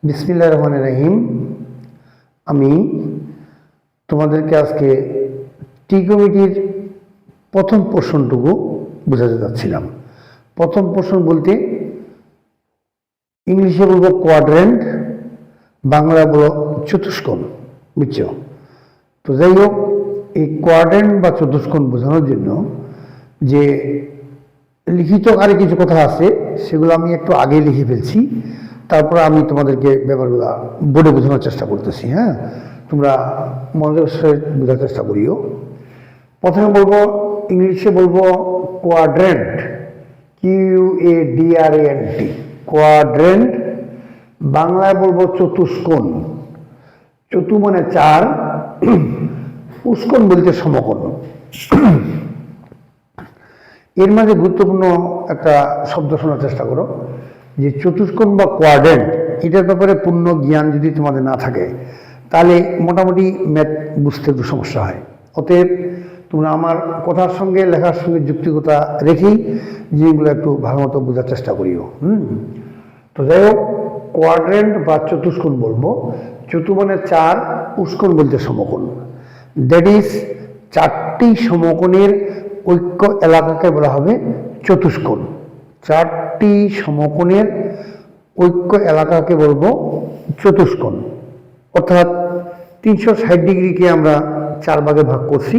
বিসমিল্লাহির রহমানির রহিম। আমি তোমাদেরকে আজকে ট্রিগোনোমেট্রির প্রথম পোর্শনটুকু বোঝাতে যাচ্ছিলাম। প্রথম পোর্শন বলতে ইংলিশে বলবো কোয়াড্রেন্ট, বাংলা বলো চতুষ্কোণ, বুঝছো? তো যাই হোক, এই কোয়াড্রেন্ট বা চতুষ্কোণ বোঝানোর জন্য যে লিখিত আরে কিছু কথা আছে, সেগুলো আমি একটু আগে লিখে ফেলছি। তারপর আমি তোমাদেরকে ব্যাপারগুলো বোর্ডে বোঝানোর চেষ্টা করতেছি। হ্যাঁ, তোমরা মনোযোগের সাথে বোঝার চেষ্টা করিও। প্রথমে বলবো, ইংলিশে বলবো কোয়াড্রেন্ট, QUADRANT, কোয়াড্রেন্ট। বাংলায় বলবো চতুষ্কোণ। চতু মানে চার, উষ্কোণ বলতে সমকোণ। এর মাঝে গুরুত্বপূর্ণ একটা শব্দ শোনার চেষ্টা করো, যে চতুষ্কোণ বা কোয়াড্রেন্ট, এটার ব্যাপারে পূর্ণ জ্ঞান যদি তোমাদের না থাকে তাহলে মোটামুটি ম্যাথ বুঝতে একটু সমস্যা হয়। অতএব তোমরা আমার কথার সঙ্গে লেখার সঙ্গে যুক্তিকতা রেখেই জিনিসগুলো একটু ভালো মতো বোঝার চেষ্টা করিও। তো যাই হোক, কোয়াড্রেন্ট বা চতুষ্কোণ বলবো। চতু মানে চার, উষ্কোণ বলতে সমকোণ। দ্যাট ইজ, চারটি সমকোণের ঐক্য এলাকাকে বলা হবে চতুষ্কোণ। চারটি সমকোণের ঐক্য এলাকাকে বলবো চতুষ্কোণ। অর্থাৎ 360 ডিগ্রিকে আমরা 4 ভাগে ভাগ করছি,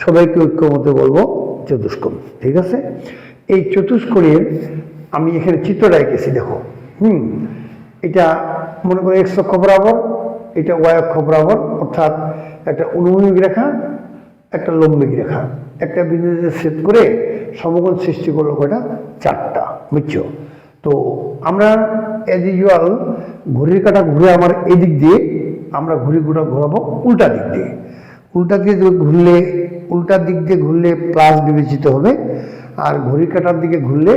সবাইকে ঐক্য মতো বলবো চতুষ্কোণ। ঠিক আছে? এই চতুষ্কোণের আমি এখানে চিত্রটা এঁকেছি, দেখো। এটা মনে করো এক্স অক্ষ বরাবর, এটা ওয়াই অক্ষ বরাবর, অর্থাৎ একটা অনুভূমিক রেখা, একটা লম্বিক রেখা, একটা বিন্দুতে ছেদ করে সমকোণ সৃষ্টি করলো কয়টা? 4টা, বুঝছো? তো আমরা অ্যাজ ইউজুয়াল ঘড়ির কাঁটা ঘুরে আমার এদিক দিয়ে, আমরা ঘুরিটা ঘোরাবো উল্টা দিক দিয়ে। উল্টা দিকে ঘুরলে, উল্টার দিক দিয়ে ঘুরলে প্লাস বিবেচিত হবে, আর ঘড়ির কাঁটার দিকে ঘুরলে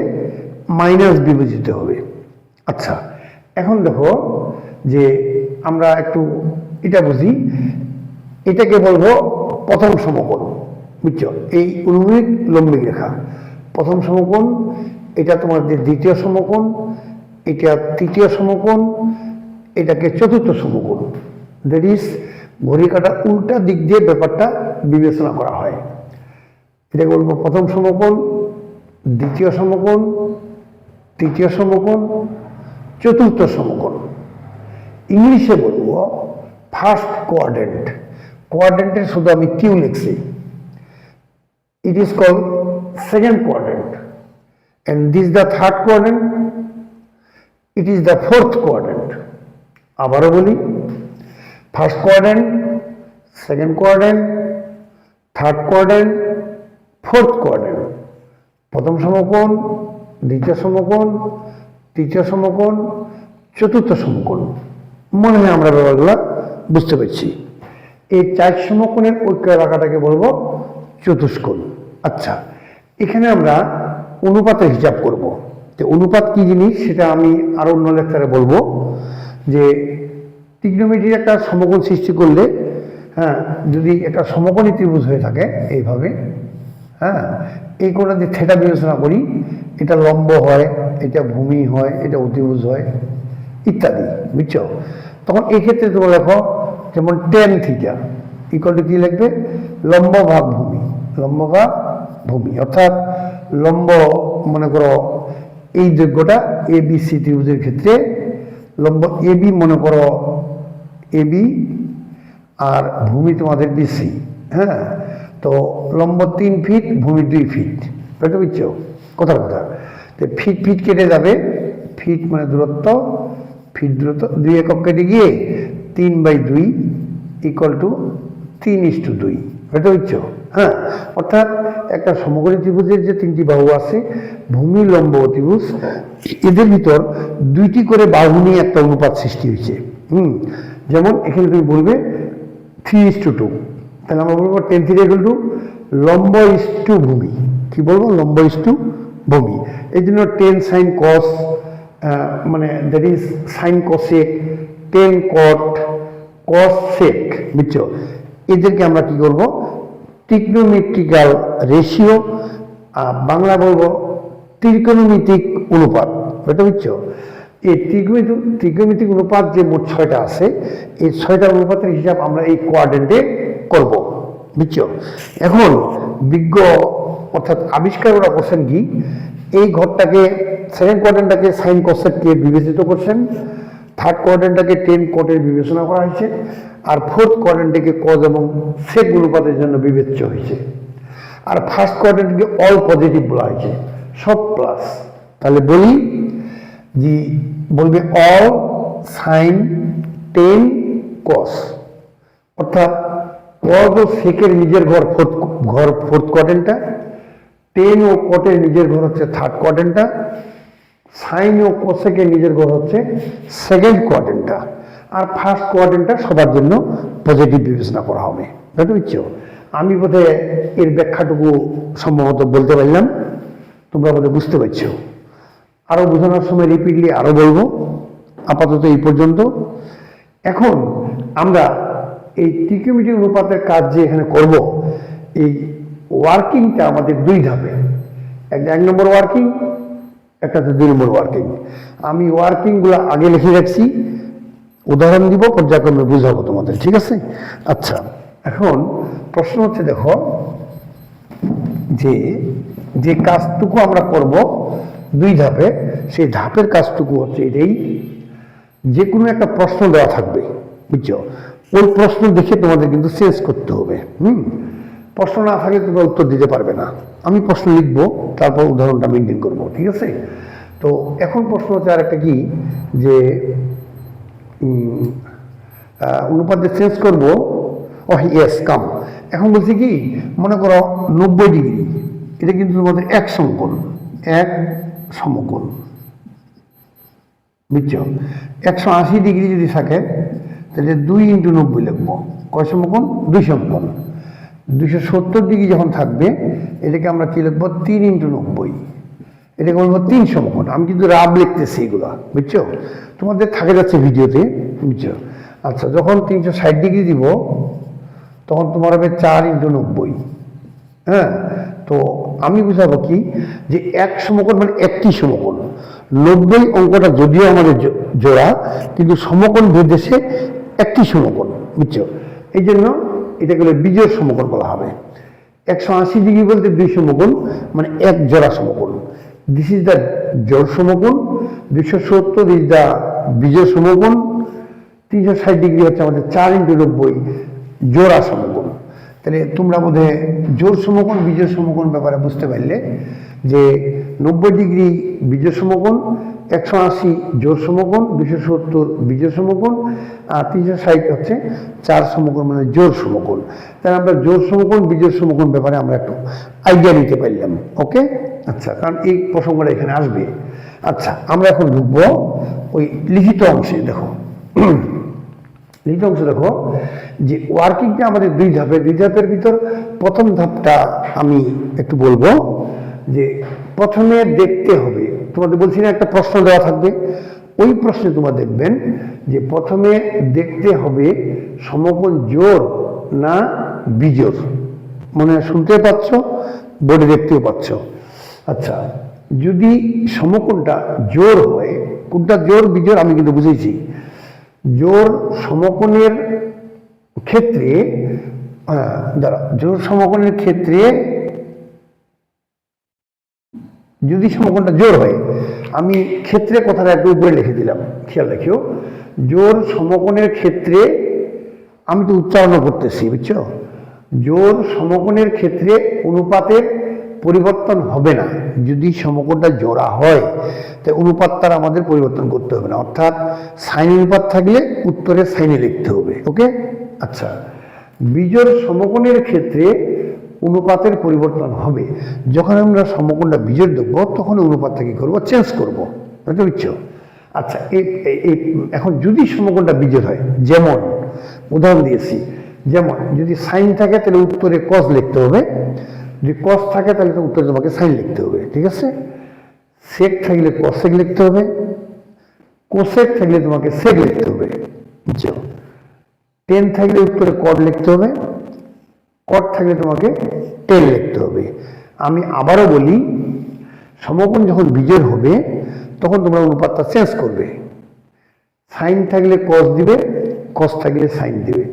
মাইনাস বিবেচিত হবে। আচ্ছা, এখন দেখো যে আমরা একটু এটা বুঝি, এটাকে বলবো প্রথম সমকোণ, বুঝছো? এই অনুভূমিক লম্বিক রেখা প্রথম সমকোণ, এটা তোমাদের দ্বিতীয় সমকোণ, এটা তৃতীয় সমকোণ, এটাকে চতুর্থ সমকোণ। দ্যাট ইজ, ঘড়ি কাটা উল্টা দিক দিয়ে ব্যাপারটা বিবেচনা করা হয়। এটাকে বলবো প্রথম সমকোণ, দ্বিতীয় সমকোণ, তৃতীয় সমকোণ, চতুর্থ সমকোণ। ইংলিশে বলবো ফার্স্ট কোয়াড্রেন্ট। কোয়াড্রেন্টের শুধু আমি কিউ লিখছি। It is called second quadrant, and this is the third quadrant. It is the fourth quadrant. আবারও বলি, first quadrant, second quadrant, third quadrant, fourth quadrant. প্রথম সমকোণ, দ্বিতীয় সমকোণ, তৃতীয় সমকোণ, চতুর্থ সমকোণ। মনে হয় আমরা ব্যাপারগুলো বুঝতে পারছি। এই 4 সমকোণের ঐক্য এলাকাটাকে বলবো চতুষ্কোণ। আচ্ছা, এখানে আমরা অনুপাতের হিসাব করব। তো অনুপাত কি জিনিস সেটা আমি আরো অন্য লেকচারে বলবো। যে ট্রিগোনোমেট্রির একটা সমকোণ সৃষ্টি করলে, হ্যাঁ, যদি একটা সমকোণী ত্রিভুজ হয়ে থাকে এইভাবে, হ্যাঁ, এই কোণটা যে থিটা বিবেচনা করি, এটা লম্ব হয়, এটা ভূমি হয়, এটা অতিভুজ হয়, ইত্যাদি, বুঝছো? তখন এই ক্ষেত্রে তোমরা দেখো, যেমন টেন থিটা ইকুয়াল টু কি লিখবে? লম্ব ভাগ ভূমি, লম্ব ভাগ ভূমি। অর্থাৎ লম্ব মনে করো এই দৈর্ঘ্যটা ABC ত্রিভুজের ক্ষেত্রে লম্ব AB মনে করো AB, আর ভূমি তোমাদের BC। হ্যাঁ, তো লম্ব 3 ফিট, ভূমি 2 ফিট, বুঝতে বুঝছো? কথা তো ফিট ফিট কেটে যাবে, ফিট মানে দূরত্ব, ফিট দূরত্ব 2 একক কেটে গিয়ে 3/2 ইকুয়াল টু 3:2, বুঝতে বুঝছো? হ্যাঁ, অর্থাৎ একটা সমকোণী ত্রিভুজের যে 3টি বাহু আছে, ভূমি, লম্ব, অতিভুজ, এদের ভিতর 2টি করে বাহু নিয়ে একটা অনুপাত সৃষ্টি হয়েছে। যেমন এখানে তুমি বলবে 3:2, তাহলে আমরা বলবো টেন থিটা ইকুয়াল টু লম্ব ইস্টু ভূমি। কি বলবো? লম্ব ইস্টু ভূমি। এই জন্য 10 সাইন কস, মানে দ্যাট ইজ সাইন কসেক, 10 কট, কস সেক, বুঝছো? এদেরকে আমরা কি করবো? ট্রিগোনোমেট্রিক্যাল রেশিও, বাংলা বলবো ত্রিকোণমিতিক অনুপাত, বুঝতে বুঝছো? এই ত্রিকোণমিতিক অনুপাত যে মোট 6টা আছে, এই 6টা অনুপাতের হিসাব আমরা এই কোয়াড্রেন্টে করব, বুঝছো? এখন বিজ্ঞ অর্থাৎ আবিষ্কারকরা করছেন কি, এই ঘরটাকে সেকেন্ড কোয়াড্রেন্টটাকে সাইন কসেটকে বিবেচিত করছেন, থার্ড কোয়াড্রেন্টটাকে টেন কটের বিবেচনা করা হয়েছে, আর ফোর্থ কোয়াড্রেন্টটাকে কজ এবং সেক অনুপাতের জন্য বিবেচ্য হয়েছে, আর ফার্স্ট কোয়াড্রেন্টকে অল পজিটিভ বলা হয়েছে, সব প্লাস। তাহলে বলি যে বলবে অল সাইন টেন কস, অর্থাৎ কজ ও সেকের নিজের ঘর ফোর্থ কোয়াড্রেন্টটা, টেন ও কটের নিজের ঘর হচ্ছে থার্ড কোয়াড্রেন্টটা, সাইন ও কোসেকের নিজের ঘর হচ্ছে সেকেন্ড কোয়াড্রেন্টটা, আর ফার্স্ট কোয়াড্রেন্টটা সবার জন্য পজিটিভ বিবেচনা করা হবে। বুঝতে পারছো? আমি বোধহয় এর ব্যাখ্যাটুকু সম্ভবত বলতে পারলাম, তোমরা বোধহয় বুঝতে পারছো। আরো বোঝানোর সময় রিপিটলি আরো বলবো, আপাতত এই পর্যন্ত। এখন আমরা এই ত্রিকোণমিতিক অনুপাতের কাজ যে এখানে করব, এই ওয়ার্কিংটা আমাদের 2 ধাপে, একটা 1 নম্বর ওয়ার্কিং, একটা 2 নম্বর ওয়ার্কিং। আমি ওয়ার্কিংগুলো আগে লিখে রাখছি, উদাহরণ দিব, পর্যায়ক্রমে বুঝাবো তোমাদের, ঠিক আছে? আচ্ছা, এখন প্রশ্ন হচ্ছে, দেখো যে কাজটুকু আমরা করব 2 ধাপে, সেই ধাপের কাজটুকু হচ্ছে এটাই, যে কোনো একটা প্রশ্ন দেওয়া থাকবে, বুঝছো? ওই প্রশ্ন দেখে তোমাদের কিন্তু চেঞ্জ করতে হবে। প্রশ্ন না থাকলে তোমরা উত্তর দিতে পারবে না। আমি প্রশ্ন লিখবো, তারপর উদাহরণটা মেনটেন করবো, ঠিক আছে? তো এখন প্রশ্ন হচ্ছে আর একটা কি, যে অনুপাত চেঞ্জ করবো। ইয়েস, কাম। এখন বলছি কি, মনে করো 90 ডিগ্রি, এটা কিন্তু তোমাদের এক সমকোণ, বুঝছো? 180 ডিগ্রি যদি থাকে, তাহলে 2 × 90 লিখবো। কয় সমকোণ? 2 সমকোণ। 270 ডিগ্রি যখন থাকবে, এটাকে আমরা কি লিখবো? 3 × 90। এটাকে বলবো 3 সমকোণ। আমি কিন্তু রাব লিখতেছি এগুলা, বুঝছো? তোমাদের থাকে যাচ্ছে ভিডিওতে, বুঝছো? আচ্ছা, যখন 360 ডিগ্রি দিব, তখন তোমার হবে 4 × 90। হ্যাঁ, তো আমি বুঝাবো কি, যে এক সমকোণ মানে একটি সমকোণ। 90 অঙ্কটা যদিও আমাদের জোড়া, কিন্তু সমকোণ ভেদেছে একটি সমকোণ, বুঝছো? এই জন্য এটাকে বিজোড় সমকোণ বলা হবে। 180 ডিগ্রি বলতে 2 সমকোণ, মানে এক জোড়া সমকোণ। দিস ইজ দ্য জোড় সমকোণ, 270 ইজ দ্য বিজোড় সমকোণ, 360 ডিগ্রি হচ্ছে আমাদের 4 × 90 জোড়া সমকোণ। তাহলে তোমরা বোধহয় জোড় সমকোণ বিজোড় সমকোণ ব্যাপারে বুঝতে পারলে, যে 90 ডিগ্রি বিজোড় সমকোণ, 180 জোড় সমকোণ, 270 বিজোড় সমকোণ, আর 360 হচ্ছে 4 সমকোণ, মানে জোড় সমকোণ। তাহলে আমরা জোড় সমকোণ বিজোড় সমকোণ ব্যাপারে আমরা একটু আইডিয়া নিতে পারলাম। ওকে, আচ্ছা, কারণ এই প্রসঙ্গটা এখানে আসবে। আচ্ছা, আমরা এখন ঢুকবো ওই লিখিত অংশে। দেখো লিখিত অংশ, দেখো যে ওয়ার্কিংটা আমাদের 2 ধাপে, 2 ধাপের ভিতর প্রথম ধাপটা আমি একটু বলবো, যে প্রথমে দেখতে হবে, তোমাদের বলছি না একটা প্রশ্ন দেওয়া থাকবে, ওই প্রশ্নে তোমরা দেখবেন যে প্রথমে দেখতে হবে সমকোণ জোড় না বিজোড়। মনে শুনতে পাচ্ছ, বোর্ডে দেখতেও পাচ্ছ। আচ্ছা, যদি সমকোণটা জোড় হয়, কোনটা জোড় বিজোড় আমি কিন্তু বুঝেছি। জোড় সমকোণের ক্ষেত্রে, জোড় সমকোণের ক্ষেত্রে যদি সমকোণটা জোড় হয়, আমি ক্ষেত্রে কথাটা একটু উপরে লিখে দিলাম, খেয়াল রাখিও। জোড় সমকোণের ক্ষেত্রে, আমি তো উচ্চারণ করতেছি, বুঝছো? জোড় সমকোণের ক্ষেত্রে অনুপাতের পরিবর্তন হবে না। যদি সমকোণটা জোড়া হয়, তাই অনুপাতটা আমাদের পরিবর্তন করতে হবে না, অর্থাৎ সাইন অনুপাত থাকলে উত্তরে সাইনে লিখতে হবে। ওকে, আচ্ছা, বিজোড় সমকোণের ক্ষেত্রে অনুপাতের পরিবর্তন হবে। যখন আমরা সমকোণটা বিজোড় দেখবো, তখন অনুপাতটা কি করবো? চেঞ্জ করবো, বুঝতে পারছো? আচ্ছা, এখন যদি সমকোণটা বিজোড় হয়, যেমন উদাহরণ দিয়েছি, যেমন যদি সাইন থাকে তাহলে উত্তরে কস লিখতে হবে, যদি কস থাকে তাহলে তো উত্তরে তোমাকে সাইন লিখতে হবে, ঠিক আছে? সেক থাকলে কসেক লিখতে হবে, কোসেক থাকলে তোমাকে সেক লিখতে হবে, বুঝছো? টেন থাকলে উত্তরে কট লিখতে হবে, কট থাকলে তোমাকে টেন লিখতে হবে। আমি আবারও বলি, সমকোণ যখন বিজোড় হবে, তখন তোমরা অনুপাতটা চেঞ্জ করবে। সাইন থাকলে কস দিবে, কস থাকলে সাইন দিবে,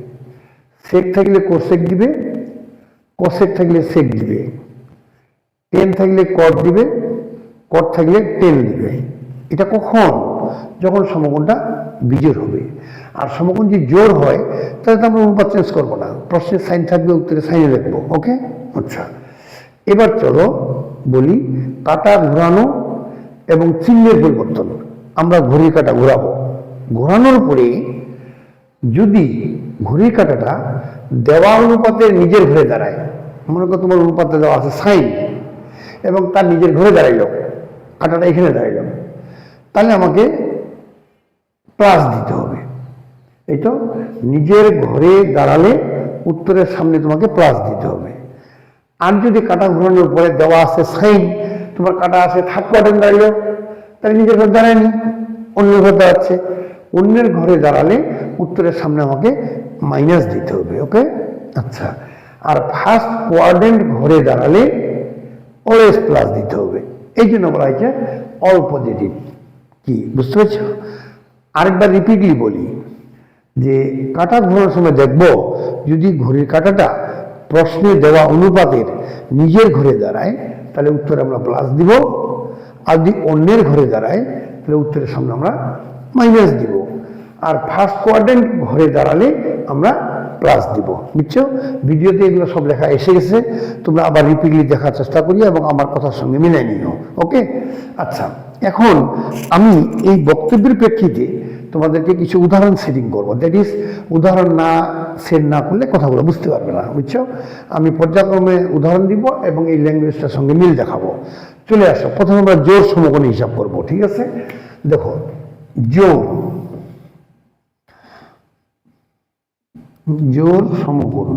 সেক থাকলে কোসেক দিবে, কোসেক থাকলে সেক দিবে, টেন থাকলে কট দিবে, কট থাকলে টেন দিবে। এটা কখন? যখন সমকোণটা বিজোড় হবে। আর সমকোণ যদি জোড় হয় তাহলে তো আমরা অনুপাত চেঞ্জ করবো না, প্রশ্নে সাইন থাকবে, উত্তরে সাইনে লিখবো। ওকে, আচ্ছা এবার চলো বলি কাটা ঘোরানো এবং চিহ্নের পরিবর্তন। আমরা ঘড়ির কাঁটা ঘোরাবো, ঘোরানোর পরে যদি ঘড়ির কাঁটাটা দেওয়া অনুপাতে নিজের ঘুরে দাঁড়ায়, মনে করো তোমার অনুপাতে দেওয়া আছে সাইন এবং তার নিজের ঘুরে দাঁড়াইল, কাঁটাটা এখানে দাঁড়াইল, তাহলে আমাকে প্লাস দিতে হবে। এই তো নিজের ঘরে দাঁড়ালে উত্তরের সামনে তোমাকে প্লাস দিতে হবে। আর যদি কাঁটা ঘোরানোর পরে দেওয়া আছে সাইন, তোমার কাঁটা আছে থার্ড কোয়াড্রেন্ট দাঁড়াইল, তাহলে নিজের ঘরে দাঁড়ায়নি, অন্যের ঘরে দাঁড়াচ্ছে, অন্যের ঘরে দাঁড়ালে উত্তরের সামনে আমাকে মাইনাস দিতে হবে। ওকে, আচ্ছা আর ফার্স্ট কোয়াড্রেন্ট ঘরে দাঁড়ালে অলওয়েজ প্লাস দিতে হবে। এই জন্য বলা হয়েছে অল পজিটিভ। কি বুঝতে পারছো? আরেকবার রিপিটলি বলি যে কাঁটা ঘোরানোর সময় দেখবো যদি ঘড়ির কাঁটাটা প্রশ্নে দেওয়া অনুপাতের নিজের ঘরে দাঁড়ায় তাহলে উত্তরে আমরা প্লাস দিব, আর যদি অন্যের ঘরে দাঁড়ায় তাহলে উত্তরের সামনে আমরা মাইনাস দিব। আর ফার্স্ট কোয়াড্রেন্ট ঘরে দাঁড়ালে আমরা প্লাস দিব। বুঝছো? ভিডিওতে এগুলো সব লেখা এসে গেছে, তোমরা আবার রিপিটলি দেখার চেষ্টা করি এবং আমার কথার সঙ্গে মিলাই নিও। ওকে, আচ্ছা এখন আমি এই বক্তব্যের প্রেক্ষিতে তোমাদেরকে কিছু উদাহরণ সেটিং করবো। দ্যাট ইজ উদাহরণ না সেট না করলে কথাগুলো বুঝতে পারবে না। বুঝছো? আমি পর্যায়ক্রমে উদাহরণ দিব এবং এই ল্যাঙ্গুয়েজটার সঙ্গে মিল দেখাবো। চলে আসো, প্রথমে আমরা জোর সমকোণী হিসাব করব। ঠিক আছে, দেখো জোর জোর সমকোণ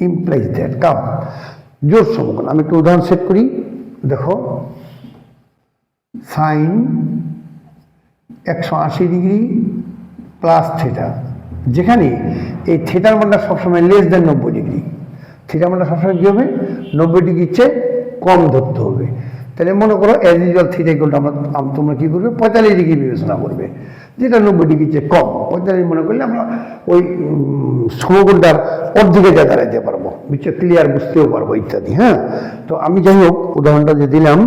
ইমপ্লাইজ দ্যাট কাম জোর সমকোণ। আমি একটু উদাহরণ সেট করি। দেখো সাইন 180 ডিগ্রি প্লাস থিটা, যেখানে এই থিটার মানটা সবসময় লেস দেন 90 ডিগ্রি, থিটার মানটা সবসময় কি হবে? 90 ডিগ্রির চেয়ে কম ধরতে হবে। তাহলে মনে করো as usual theta equal two তোমরা কি করবে? 45 ডিগ্রি বিবেচনা করবে, যেটা 90 ডিগ্রির চেয়ে কম। 45 মনে করলে আমরা ওই সমকোণটার অর্ধেকে যা দাঁড়াইতে পারবো। বুঝছো? ক্লিয়ার বুঝতেও পারবো ইত্যাদি। হ্যাঁ, তো আমি যাই হোক উদাহরণটা যে দিলাম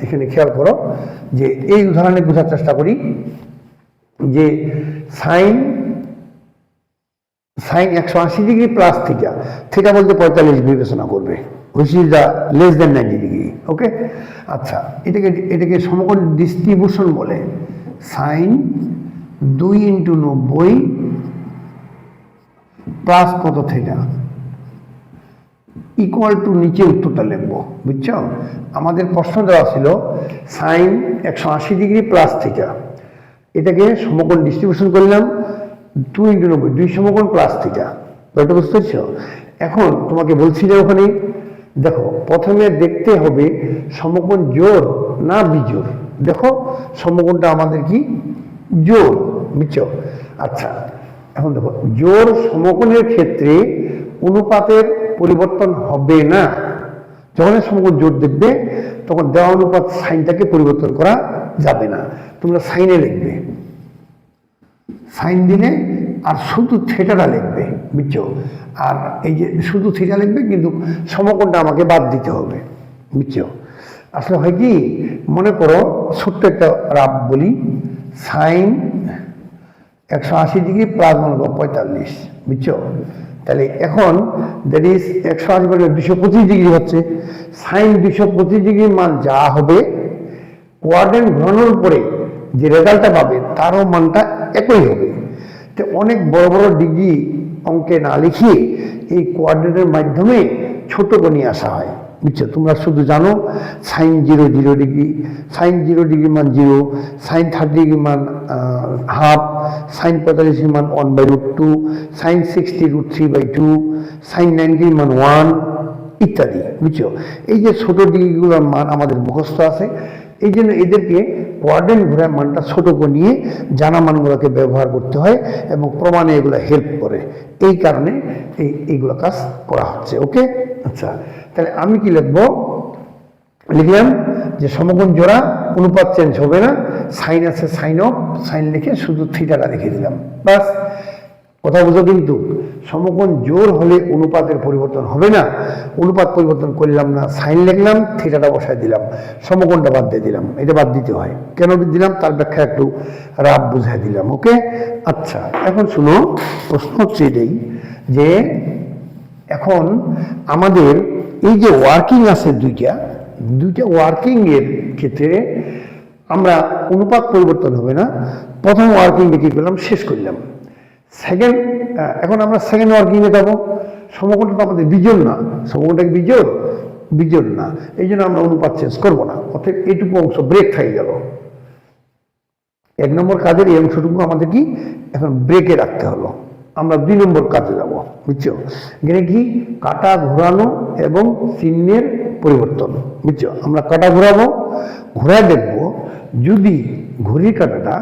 এখানে খেয়াল করো যে এই উদাহরণে বোঝার চেষ্টা করি যে sine 180 degree plus theta, theta বলতে 45 বিবেচনা করবে, which is the less than 90 degree. Okay, আচ্ছা এটাকে সমকোণ ডিস্ট্রিবিউশন বলে। সাইন 2 × 90 প্লাস কত থিটা ইকুয়াল টু, নিচে উত্তরটা লিখবো। বুঝছো? আমাদের প্রশ্ন দেওয়া ছিল সাইন 180 ডিগ্রি প্লাস থিটা, এটাকে সমকোণ ডিস্ট্রিবিউশন করলাম 2 × 90, 2 সমকোণ প্লাস থিটা। এটা বুঝতে পারছো? এখন তোমাকে বলছি যে ওখানে দেখো প্রথমে দেখতে হবে সমকোণ জোড় না বিজোড়। দেখো সমকোণটা আমাদের কি? জোড়। বুঝছো? আচ্ছা এখন দেখো জোড় সমকোণের ক্ষেত্রে অনুপাতের পরিবর্তন হবে না। যখন সমকোণ জোড় দেখবে তখন দেওয়া অনুপাত সাইনটাকে পরিবর্তন করা যাবে না। তোমরা সাইনে লিখবে, সাইন দিলে আর শুধু থিটাটা লিখবে। বুঝছো? আর এই যে শুধু থিটা লিখবে কিন্তু সমকোণটা আমাকে বাদ দিতে হবে। বুঝছো? আসলে হয় কি, মনে করো ছোট্ট একটা রাব বলি, সাইন 180 ডিগ্রি প্লাস মনে করো 45। বুঝছো? তাহলে এখন দ্যাট ইজ 180 মানে 225 ডিগ্রি হচ্ছে। সাইন 225 ডিগ্রির মান যা হবে কোয়াড্রেন্ট ঘোরানোর পরে যে রেজাল্টটা পাবে তারও মানটা একই হবে। তো অনেক বড় বড় ডিগ্রি অঙ্কে না লিখিয়ে এই কোয়াড্রেন্টের মাধ্যমে ছোট করে নিয়ে আসা হয়। বুঝছো? তোমরা শুধু জানো সাইন 0 ডিগ্রি, সাইন 0 ডিগ্রি মান 0, সাইন 30 ডিগ্রি মান হাফ, সাইন 45 মান 1/√2, সাইন 60 √3/2, সাইন 90 মান 1 ইত্যাদি। বুঝছো? এই যে ছোট ডিগ্রিগুলোর মান আমাদের মুখস্থ আছে, এই জন্য এদেরকে কোয়াড্রেন্ট ঘোরার মানটা ছোট করে নিয়ে জানা মানগুলোকে ব্যবহার করতে হয় এবং প্রমাণে এগুলো হেল্প করে। এই কারণে এইগুলো কাজ করা হচ্ছে। ওকে, আচ্ছা তাহলে আমি কি লিখবো? লিখলাম যে সমকোণ জোড়া, অনুপাত চেঞ্জ হবে না, সাইন আছে সাইন অফ, সাইন লিখে শুধু থিটাটা লিখে দিলাম, বাস। কথা বুঝো কিন্তু, সমকোণ জোড় হলে অনুপাতের পরিবর্তন হবে না, অনুপাত পরিবর্তন করলাম না, সাইন লিখলাম, থিটাটা বসায় দিলাম, সমকোণটা বাদ দিয়ে দিলাম। এটা বাদ দিতে হয়, কেন দিলাম তার ব্যাখ্যা একটু রাব বুঝাই দিলাম। ওকে, আচ্ছা এখন শুনো, প্রশ্ন হচ্ছে এটাই যে এখন আমাদের এই যে ওয়ার্কিং আছে দুইটা ওয়ার্কিং এর ক্ষেত্রে আমরা অনুপাত পরিবর্তন হবে না, প্রথম ওয়ার্কিং এ কি করলাম, শেষ করলাম। সেকেন্ড, এখন আমরা সেকেন্ড ওয়ার্কিং এ যাবো। সমকোণটা তো আমাদের বিজোড় না, সমকোণটা কি বিজোড় না, এই জন্য আমরা অনুপাত চেঞ্জ করবো না, অর্থাৎ এইটুকু অংশ ব্রেক হয়ে গেল। এক নম্বর কাজের এই অংশটুকু আমাদের কি এখন ব্রেকে রাখতে হলো। আমরা 2 নম্বর কাজে যাব, বুঝছো? এখানে কি কাটা ঘোরানো এবং চিহ্নের পরিবর্তন, বুঝছো? আমরা কাটা ঘোরাবো, ঘোরায় দেখবো যদি ঘড়ির কাঁটাটা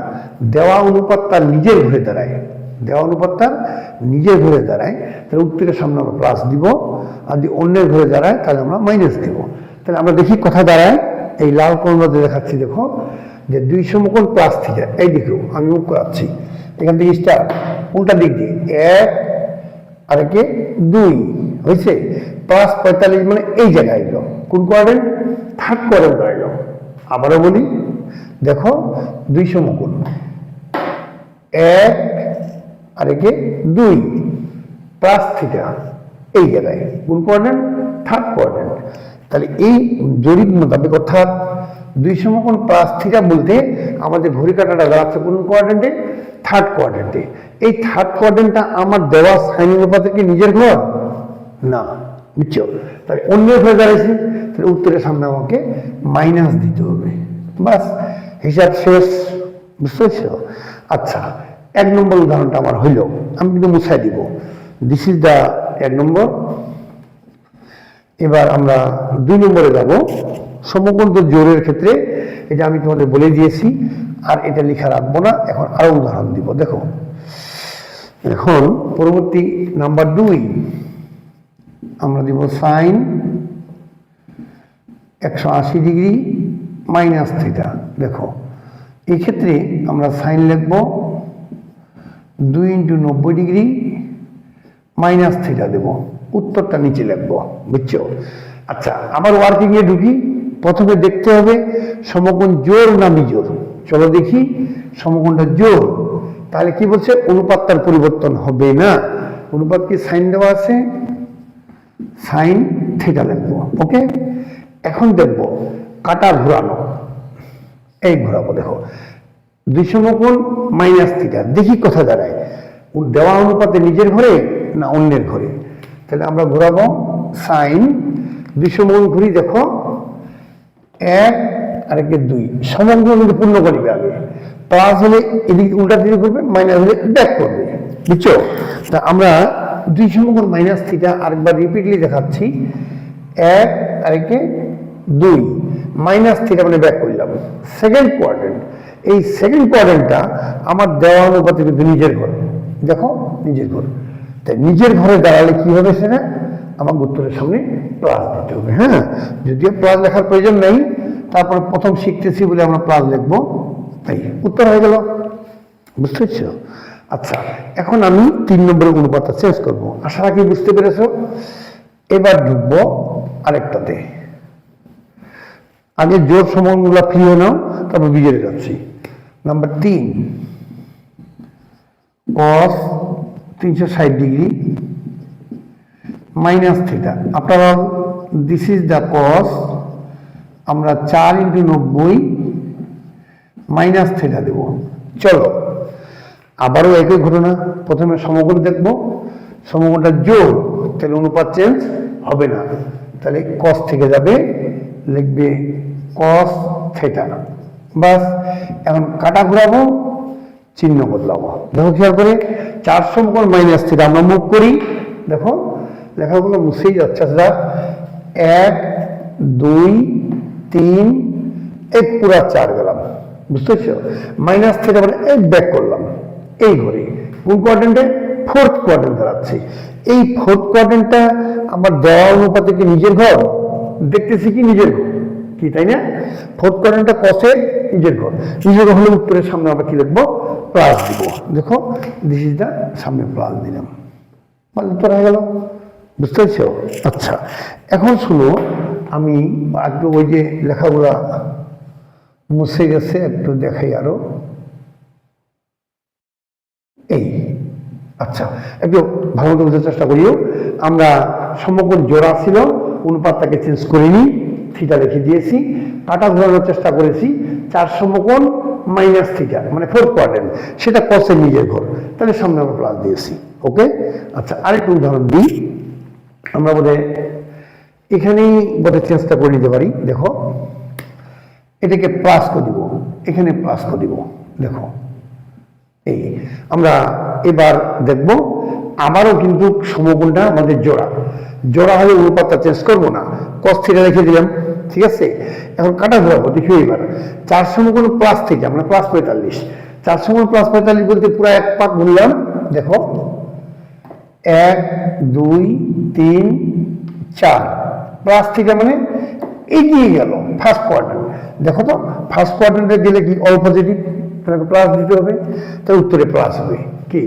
দেওয়া অনুপাত তার নিজের ঘুরে দাঁড়ায়, তাহলে উত্তরের সামনে আমরা প্লাস দিব, আর যদি অন্যের ঘুরে দাঁড়ায় তাহলে আমরা মাইনাস দিব। তাহলে আমরা দেখি কোথায় দাঁড়ায়, এই লাল কর্ণতে দেখাচ্ছি, দেখো যে 2 সমকোণ প্লাস থিটা, এই দিকেও আমি মুখ করাচ্ছি, এখান থেকে স্টার্ট উল্টা দিক দিয়ে 1 আর 2 হয়েছে, প্লাস 45 মানে এই জায়গায় এলো, কোন কোয়াড্রেন্ট, থার্ড কোয়াড্রেন্ট এলো। আবারও বলি, দেখো 2 সমকোণ 1 আর 2 প্লাস থিটা এই জায়গায়, কোন কোয়াড্রেন্ট, থার্ড কোয়াড্রেন্ট। তাহলে এই জরিপ মোতাবেক অর্থাৎ 2 সমকোণ প্লাস থিটা বলতে আমাদের ঘড়ি কাঁটাটা দাঁড়াচ্ছে কোন কোয়াড্রেন্টে, থার্ড কোয়াড্রেন্টে। এই থার্ড কোয়াড্রেন্টটা আমার দেওয়া সাইন অনুপাতের কি নিজের ঘর না, বুঝছো? তাহলে অন্যের ঘরে দাঁড়াইছে, তাহলে উত্তরের সামনে আমাকে মাইনাস দিতে হবে, বাস, হিসাব শেষ, বুঝতে পারছো? আচ্ছা, 1 নম্বর উদাহরণটা আমার হইল, আমি কিন্তু মুছাই দিব, দিস ইজ দ্য 1 নম্বর। এবার আমরা 2 নম্বরে যাব। সমকোণ জোড়ের ক্ষেত্রে এটা আমি তোমাদের বলে দিয়েছি, আর এটা লেখা রাখবো না, এখন আরো উদাহরণ দিব। দেখো এখন পরবর্তী নাম্বার 2 আমরা দিব সাইন 180 ডিগ্রি মাইনাস থিটা। দেখো এই ক্ষেত্রে আমরা সাইন লিখব 2 × 90 ডিগ্রি মাইনাস থিটা দেব, উত্তরটা নিচে লিখবো, বুঝছো? আচ্ছা, আবার ওয়ার্কিং এ ঢুকি। প্রথমে দেখতে হবে সমকোণ জোড় না বিজোড়। চলো দেখি, সমকোণটা জোড়, তাহলে কি বলছে, অনুপাত তার পরিবর্তন হবে না। অনুপাত কি সাইন দেওয়া আছে, সাইন থিটা লিখবো। ওকে, এখন দেখবো কাটা ঘোরানো, এই ঘোরাবো। দেখো 2 সমকোণ মাইনাস থিটা, দেখি কোথায় দাঁড়ায়, দেওয়া অনুপাতে নিজের ঘরে না অন্যের ঘরে। তাহলে আমরা ঘোরাবো সাইন 2 সমকোণ ঘুরি, দেখো 1 আর 2 সমকোণ কিন্তু পূর্ণ করিবে, আগে প্লাস হলে এদিকে উল্টা দিকে করবে, মাইনাস হলে ব্যাক করবে, বুঝছো? তা আমরা 2 সমকোণ মাইনাস থিটা আরেকবার রিপিটলি দেখাচ্ছি, 1 আর 2 মাইনাস থিটা মানে ব্যাক করলাম। সেকেন্ড কোয়াড্রেন্ট, এই সেকেন্ড কোয়াড্রেন্টটা আমার দেওয়া অনুপাতে কিন্তু নিজের ঘর, দেখো নিজের ঘর। তাই নিজের ঘরে দাঁড়ালে কি হবে, সেটা আমার উত্তরের সামনে প্লাস দিতে হবে। হ্যাঁ, যদিও প্লাস লেখার প্রয়োজন নেই, তারপর প্রথম শিখতেছি বলে আমরা প্লাস লিখবো, তাই উত্তর হয়ে গেল, বুঝতে পারছো? আচ্ছা, এখন আমি 3 নম্বরের অনুপাতটা চেঞ্জ করবো, আশা রাখি বুঝতে পেরেছো। এবার ঢুকবো আরেকটাতে, আগে জোর সমকোণগুলো ফ্রি হয়ে নাও, তারপর বিজোড়ে যাচ্ছি। Number 3 cos 360 degree minus theta. After all this is the cos, আমরা 4 × 90 মাইনাস থিটা দেব। চলো আবারও একই ঘটনা, প্রথমে সমকোণ দেখবো, সমকোণটা জোড়, তাহলে অনুপাত চেঞ্জ হবে না, তাহলে কস থেকে যাবে, লিখবে কস থিটা, বাস। এখন কাটা ঘোরাবো, চিহ্ন বদলাবো। দেখো খেয়াল করে 4 সমকোণ মাইনাস থিটা আমরা মুভ করি, দেখো লেখাগুলো মুছেই যাচ্ছে। 1 2 3 এই পুরা 4 গেলাম, বুঝতে পারছো? মাইনাস থিটা মানে এই ব্যাক করলাম, এই ঘরে কোন কোয়াড্রেন্টে, ফোর্থ কোয়াড্রেন্ট দাঁড়াচ্ছি। এই ফোর্থ কোয়াড্রেন্টটা আমার দেওয়া অনুপাতে কি নিজের ঘর, দেখতেছি কি নিজের ঘর, কি তাই না? ফোর্থ কোয়াড্রেন্টটা কসের নিজের ঘর, নিজের ঘর হলে উত্তরের সামনে আমরা কি লিখবো? প্লাস দিব। দেখো দিস ইজ দা, সামনে প্লাস দিলাম, উত্তর হয়ে গেল। বুঝতে পেরেছো? আচ্ছা, এখন শুনো, আমি একটু ওই যে লেখাগুলা মুছে গেছে, একটু দেখাই আরো। এই আচ্ছা, একটু ভালো মতো বোঝার চেষ্টা করিও। আমরা সমকোণ জোড়া ছিল, অনুপাতটাকে চেঞ্জ করিনি, থিটা লিখে দিয়েছি, কাটা ঘোরানোর চেষ্টা করেছি, 4 সমকোণ মাইনাস থিটা মানে ফোর্থ কোয়াড্রেন্ট, সেটা কসের নিজের ঘর, তাহলে সামনে আমরা প্লাস দিয়েছি। ওকে, আচ্ছা আরেকটু উদাহরণ দিই। আমরা বোধহয় এখানেই বোধহয় চেঞ্জটা করে নিতে পারি। দেখো এটাকে প্লাস করে দিব, এখানে প্লাস করে দিব। দেখো এই আমরা এবার দেখব, আবারও কিন্তু সমকোণটা আমাদের জোড়া, জোড়া হলে অনুপাতটা চেঞ্জ করবো না, কস থিটা রেখে দিলাম, ঠিক আছে। এখন কাটা ঘোরাবো, দেখি এবার 4 সমকোণ প্লাস থিটা মানে প্লাস 45, 4 সমকোণ প্লাস 45 বলতে পুরো এক পাক ঘুরলাম। দেখো 1 2 3 4 প্লাস থিটা মানে এগিয়ে গেল ফার্স্ট কোয়াড্রেন্ট। দেখো তো ফার্স্ট কোয়াড্রেন্টে গেলে কি অল পজিটিভ, প্লাস দিতে হবে, তাহলে উত্তরে প্লাস হবে। কি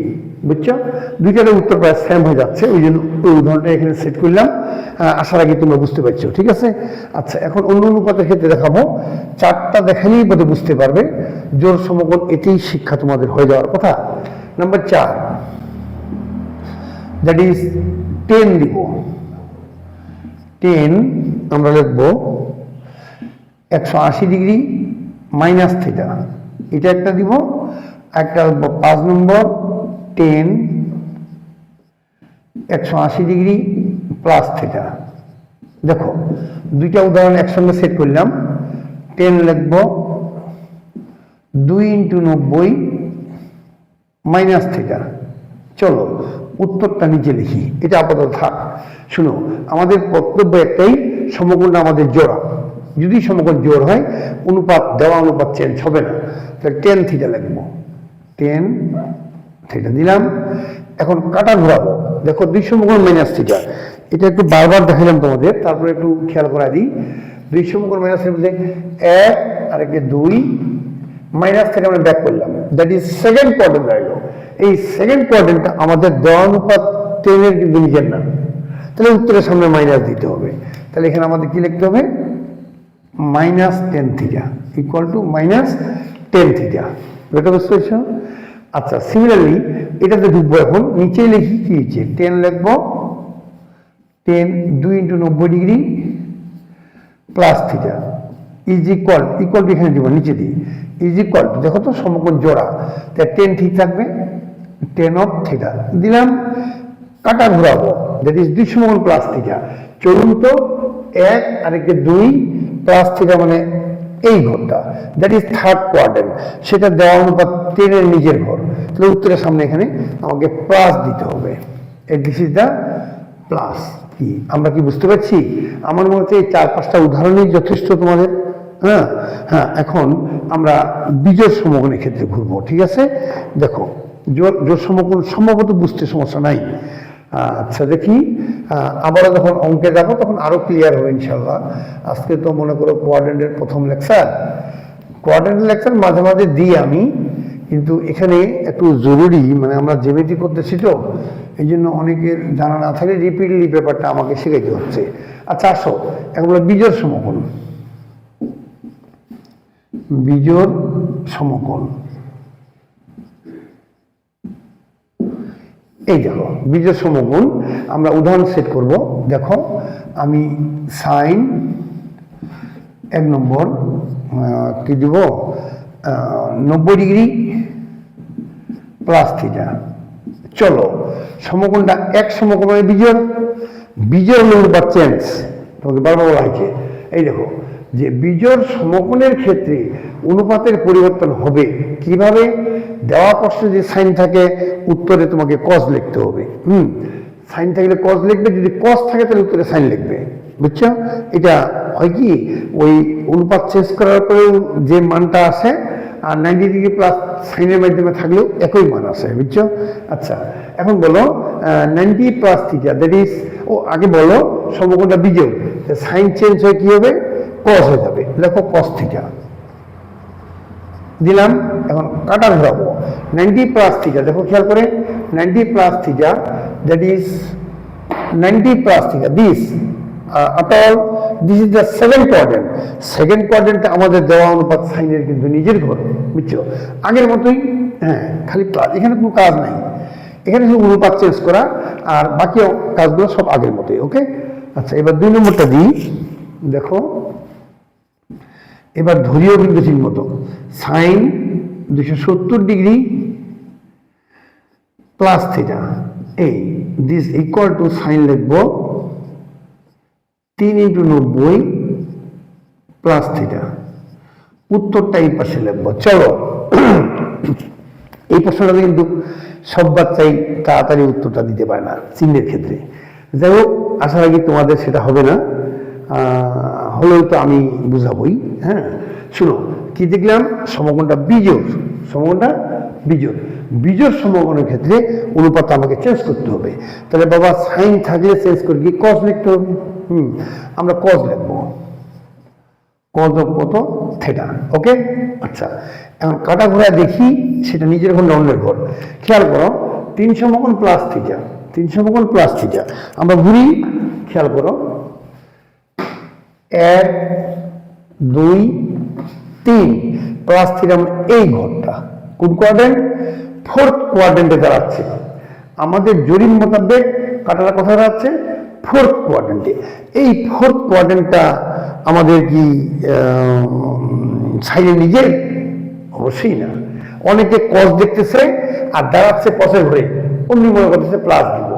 বুঝছো? দুইটার উত্তর প্রায় সেম হয়ে যাচ্ছে, ওই জন্য ওই উদাহরণটা এখানে সেট করলাম। আসার আগে তোমরা বুঝতে পারছো, ঠিক আছে। আচ্ছা, এখন অন্য অনুপাতের ক্ষেত্রে দেখাবো, 4টা দেখালেই বোধ বুঝতে পারবে জোড় সমকোণ, এতেই শিক্ষা তোমাদের হয়ে যাওয়ার কথা। নাম্বার 4, দ্যাট ইজ 10 দিব। 10 আমরা লিখবো 180 ডিগ্রি মাইনাস থিটা, এটা একটা দিব। একটা 5 নম্বর 10 180 ডিগ্রি প্লাস থিটা। দেখো দুইটা উদাহরণ একসঙ্গে সেট করলাম। 10 লিখব 2 × 90 মাইনাস থিটা। চলো উত্তরটা নিচে লিখি, এটা আপাতত থাক। শুনো, আমাদের কর্তব্য একটাই, সমকোণটা আমাদের জোড়া, যদি সমকোণ জোড় হয় অনুপাত দেওয়া অনুপাত চেঞ্জ হবে না, তাহলে 10 থিটা লিখবো, 10 থিটা দিলাম। এখন কাটা ঘোরাবো, দেখো 2 সমকোণ মাইনাস থিটা, এটা একটু বারবার দেখালাম তোমাদের, তারপরে একটু খেয়াল করা দিই। 2 সমকোণ মাইনাস থিটা বলতে 1 আর 2 মাইনাস থেকে আমরা ব্যাক করলাম, দ্যাট ইজ সেকেন্ড কোয়াড্রেন্ট রইল। এই সেকেন্ড কোয়াড্রেন্টটা আমাদের দেওয়া অনুপাত 10 এর কিন্তু নিজের না, তাহলে উত্তরের সামনে মাইনাস দিতে হবে। তাহলে এখানে আমাদের কি লিখতে হবে? -10 থিটা ইকুয়াল টু -10 থিটা। এটা বুঝতে পারছো? আচ্ছা, সিমিলারলি এটাতে ঢুকবো, এখন নিচে লিখি কি হচ্ছে, 10 লিখবো 10 2 × 90 degree plus theta is equal to, এখানে দিব নিচে দিই, ইজ ইকুয়াল টু, দেখো তো সমকোণ জোড়া, তাই 10 ঠিক থাকবে, 10 অফ থিটা দিলাম। কাটা ঘোরাবো, দ্যাট ইজ 2 সমকোণ প্লাস থিটা। চলুন তো 1 আর 2 প্লাস থিটা মানে এই ঘরটা, দ্যাট ইজ থার্ড কোয়াড্রেন্ট, সেটা দেওয়া অনুপাত 10 এর নিজের ঘর, তাহলে উত্তরের সামনে এখানে আমাকে প্লাস দিতে হবে। This is the plus. কি আমরা কি বুঝতে পারছি? আমার মনে হচ্ছে এই 4-5টা উদাহরণই যথেষ্ট তোমাদের। হ্যাঁ হ্যাঁ, এখন আমরা বিজোড় সমকোণের ক্ষেত্রে ঘুরবো, ঠিক আছে। দেখো জোড় সমকোণ সম্ভবত বুঝতে সমস্যা নাই। আচ্ছা দেখি, আবারও যখন অঙ্কে যাবো তখন আরো ক্লিয়ার হবে ইনশাল্লাহ। আজকে তো মনে করো কোয়াড্রেন্টের প্রথম লেকচার, কোয়াড্রেন্টের লেকচার মাঝে মাঝে দিই আমি, কিন্তু এখানে একটু জরুরি, মানে আমরা জ্যামিতি করতেছি তো, এই জন্য অনেকের জানা না থাকলে রিপিটলি ব্যাপারটা আমাকে শেখাইতে হচ্ছে। আচ্ছা আসো, এখন বিজোড় সমকোণ, বিজোড় সমকোণ। এই দেখো বিজোড় সমকোণ, আমরা উদাহরণ সেট করব। দেখো আমি সাইন 1 নম্বর কি দিব, 90 ডিগ্রি প্লাস থিটা। চলো সমকোণটা এক সমকোণ মানে বিজোড়, বিজোড় অনুপাত চেঞ্জ, তোমাকে বারবার বলা হয়েছে। এই দেখো যে বিজোড় সমকোণের ক্ষেত্রে অনুপাতের পরিবর্তন হবে কিভাবে? দেওয়া প্রশ্নে যে সাইন থাকে উত্তরে তোমাকে কজ লিখতে হবে। সাইন থাকলে কজ লিখবে, যদি কজ থাকে তাহলে উত্তরে সাইন লিখবে, বুঝছো? এটা হয় কি, ওই অনুপাত চেঞ্জ করার পরেও যে মানটা আসে আর 90 ডিগ্রি প্লাস সাইনের মাধ্যমে থাকলেও একই মান আসে, বুঝছো? আচ্ছা এখন বলো 90 প্লাস থিটা, দ্যাট ইজ, ও আগে বলো সমকোণটা বিজোড়, সাইন চেঞ্জ হয়ে কি হবে? কস হয়ে যাবে, লেখো কস থিটা দিলাম। এখন কাটা ঘোরাবো 90 প্লাস থিটা, দেখো খেয়াল করে 90 plus theta, that is 90 plus theta this after all this is the second quadrant. Second কোয়াড্রেন্টে আমাদের দেওয়া অনুপাত সাইনের কিন্তু নিজের ঘর, বুঝছো? আগের মতোই, হ্যাঁ, খালি প্লাস, এখানে কোনো কাজ নাই, এখানে শুধু অনুপাত চেঞ্জ করা, আর বাকি কাজগুলো সব আগের মতোই। ওকে, আচ্ছা, এবার 2 নম্বরটা দিই, দেখো এবার ধরিও বিন্দু চিহ্ন মতো সাইন 270 ডিগ্রি প্লাস থিটা, এই দিস ইকুয়াল টু সাইন লিখবো 3 × 90 প্লাস থিটা, উত্তরটা এই পাশে লিখবো। চলো এই প্রশ্নটা কিন্তু সব বাচ্চাই তাড়াতাড়ি উত্তরটা দিতে পারে না চিহ্নের ক্ষেত্রে। যাই হোক, আশা রাখি তোমাদের সেটা হবে না, হলেও তো আমি বুঝাবই। হ্যাঁ, শুনো কি দেখলাম, সমকোণটা বিজোড়, সমকোণটা বিজোড়, বিজোড় সমকোণের ক্ষেত্রে অনুপাত আমাকে চেঞ্জ করতে হবে। তাহলে বাবা সাইন থাকলে চেঞ্জ করে কি কস লিখতে হবে। আমরা কস লিখবো, কস কত থিটা। ওকে, আচ্ছা, এখন কাটা ঘোরা দেখি, সেটা নিজের ঘর না অন্যের ঘর। খেয়াল করো 3 সমকোণ প্লাস থিটা, 3 সমকোণ প্লাস থিটা, আমরা ঘুরি, খেয়াল করো 1 2 3 প্লাস থিটা, এই ঘরটা কোন কোয়াড্রেন্ট, ফোর্থ কোয়াড্রেন্টে দাঁড়াচ্ছে। আমাদের জরিপ মোতাবেক কাটাটা কোথায় দাঁড়াচ্ছে, ফোর্থ কোয়াড্রেন্টে। এই ফোর্থ কোয়াড্রেন্টটা আমাদের কি সাইনে নিজের? অবশ্যই না। অনেকে কস দেখতেছে আর দাঁড়াচ্ছে কসের ঘরে, অমনি মনে করতেছে প্লাস দিব,